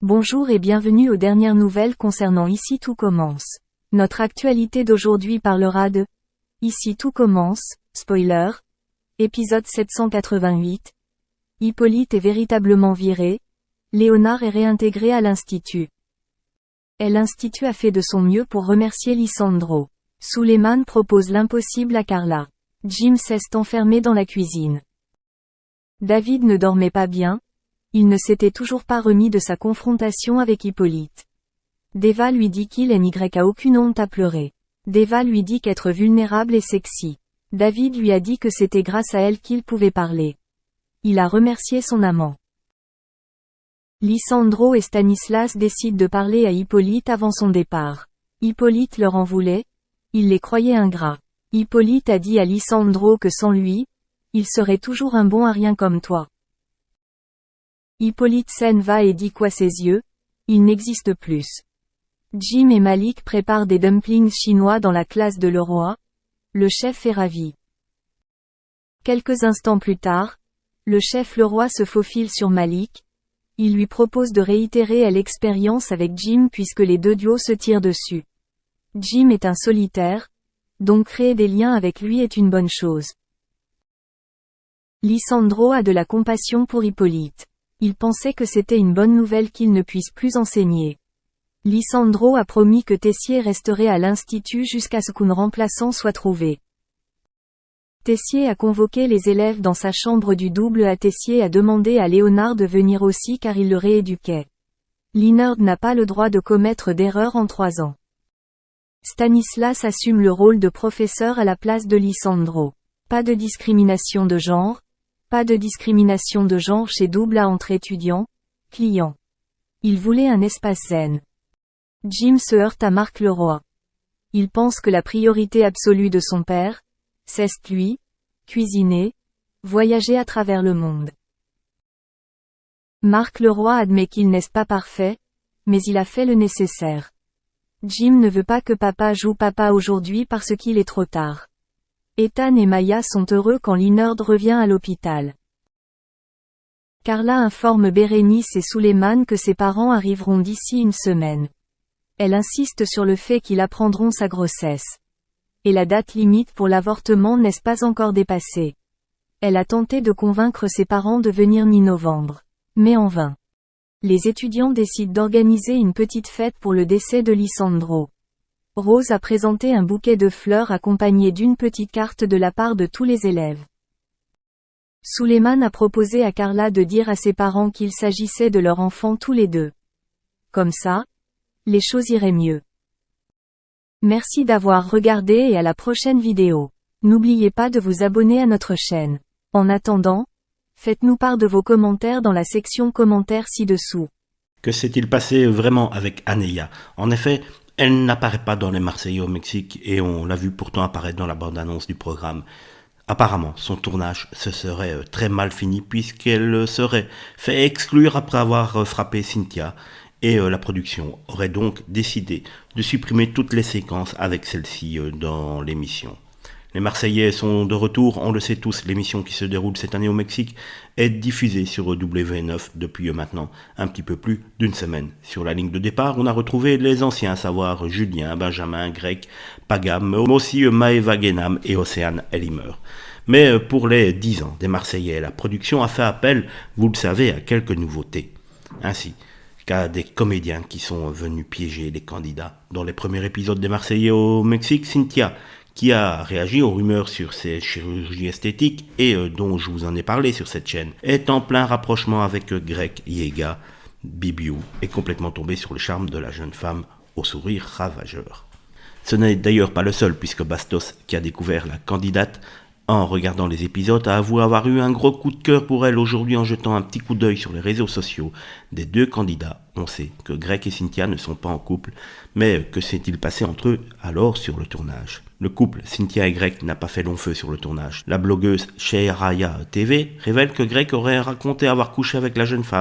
Bonjour et bienvenue aux dernières nouvelles concernant Ici tout commence. Notre actualité d'aujourd'hui parlera de Ici tout commence, spoiler, épisode 788. Hippolyte est véritablement viré, Léonard est réintégré à l'Institut. L'Institut a fait de son mieux pour remercier Lisandro. Suleiman propose l'impossible à Carla. Jim s'est enfermé dans la cuisine. David ne dormait pas bien. Il ne s'était toujours pas remis de sa confrontation avec Hippolyte. Deva lui dit qu'il n'y a aucune honte à pleurer. Deva lui dit qu'être vulnérable est sexy. David lui a dit que c'était grâce à elle qu'il pouvait parler. Il a remercié son amant. Lisandro et Stanislas décident de parler à Hippolyte avant son départ. Hippolyte leur en voulait. Il les croyait ingrats. Hippolyte a dit à Lisandro que sans lui, il serait toujours un bon à rien comme toi. Hippolyte s'en va et dit quoi ses yeux, il n'existe plus. Jim et Malik préparent des dumplings chinois dans la classe de Leroy. Le chef est ravi. Quelques instants plus tard, le chef Leroy se faufile sur Malik. Il lui propose de réitérer l'expérience avec Jim puisque les deux duos se tirent dessus. Jim est un solitaire, donc créer des liens avec lui est une bonne chose. Lisandro a de la compassion pour Hippolyte. Il pensait que c'était une bonne nouvelle qu'il ne puisse plus enseigner. Lisandro a promis que Tessier resterait à l'Institut jusqu'à ce qu'un remplaçant soit trouvé. Tessier a convoqué les élèves dans sa chambre du double A. Tessier a demandé à Léonard de venir aussi car il le rééduquait. Léonard n'a pas le droit de commettre d'erreurs en 3 ans. Stanislas assume le rôle de professeur à la place de Lisandro. Pas de discrimination de genre. Pas de discrimination de genre chez double A entre étudiants, clients. Il voulait un espace zen. Jim se heurte à Marc Leroy. Il pense que la priorité absolue de son père, c'est lui, cuisiner, voyager à travers le monde. Marc Leroy admet qu'il n'est pas parfait, mais il a fait le nécessaire. Jim ne veut pas que papa joue papa aujourd'hui parce qu'il est trop tard. Ethan et Maya sont heureux quand Léonard revient à l'hôpital. Carla informe Bérénice et Suleiman que ses parents arriveront d'ici une semaine. Elle insiste sur le fait qu'ils apprendront sa grossesse. Et la date limite pour l'avortement n'est pas encore dépassée. Elle a tenté de convaincre ses parents de venir mi-novembre. Mais en vain. Les étudiants décident d'organiser une petite fête pour le décès de Lisandro. Rose a présenté un bouquet de fleurs accompagné d'une petite carte de la part de tous les élèves. Suleiman a proposé à Carla de dire à ses parents qu'il s'agissait de leur enfant tous les deux. Comme ça, les choses iraient mieux. Merci d'avoir regardé et à la prochaine vidéo. N'oubliez pas de vous abonner à notre chaîne. En attendant, faites-nous part de vos commentaires dans la section commentaires ci-dessous. Que s'est-il passé vraiment avec Aneya? En effet, elle n'apparaît pas dans Les Marseillais au Mexique et on l'a vu pourtant apparaître dans la bande-annonce du programme. Apparemment, son tournage se serait très mal fini puisqu'elle serait fait exclure après avoir frappé Cynthia et la production aurait donc décidé de supprimer toutes les séquences avec celle-ci dans l'émission. Les Marseillais sont de retour, on le sait tous, l'émission qui se déroule cette année au Mexique est diffusée sur W9 depuis maintenant un petit peu plus d'une semaine. Sur la ligne de départ, on a retrouvé les anciens, à savoir Julien, Benjamin, Greg, Pagam, mais aussi Maëva Guénam et Océane Ellimer. Mais pour les 10 ans des Marseillais, la production a fait appel, vous le savez, à quelques nouveautés. Ainsi qu'à des comédiens qui sont venus piéger les candidats. Dans les premiers épisodes des Marseillais au Mexique, Cynthia, qui a réagi aux rumeurs sur ses chirurgies esthétiques et dont je vous en ai parlé sur cette chaîne, est en plein rapprochement avec Greg Yega. Bibiou est complètement tombé sur le charme de la jeune femme au sourire ravageur. Ce n'est d'ailleurs pas le seul, puisque Bastos, qui a découvert la candidate en regardant les épisodes, a avoué avoir eu un gros coup de cœur pour elle aujourd'hui en jetant un petit coup d'œil sur les réseaux sociaux des deux candidats. On sait que Greg et Cynthia ne sont pas en couple, mais que s'est-il passé entre eux alors sur le tournage? Le couple Cynthia et Greg n'a pas fait long feu sur le tournage. La blogueuse Shehraya TV révèle que Greg aurait raconté avoir couché avec la jeune femme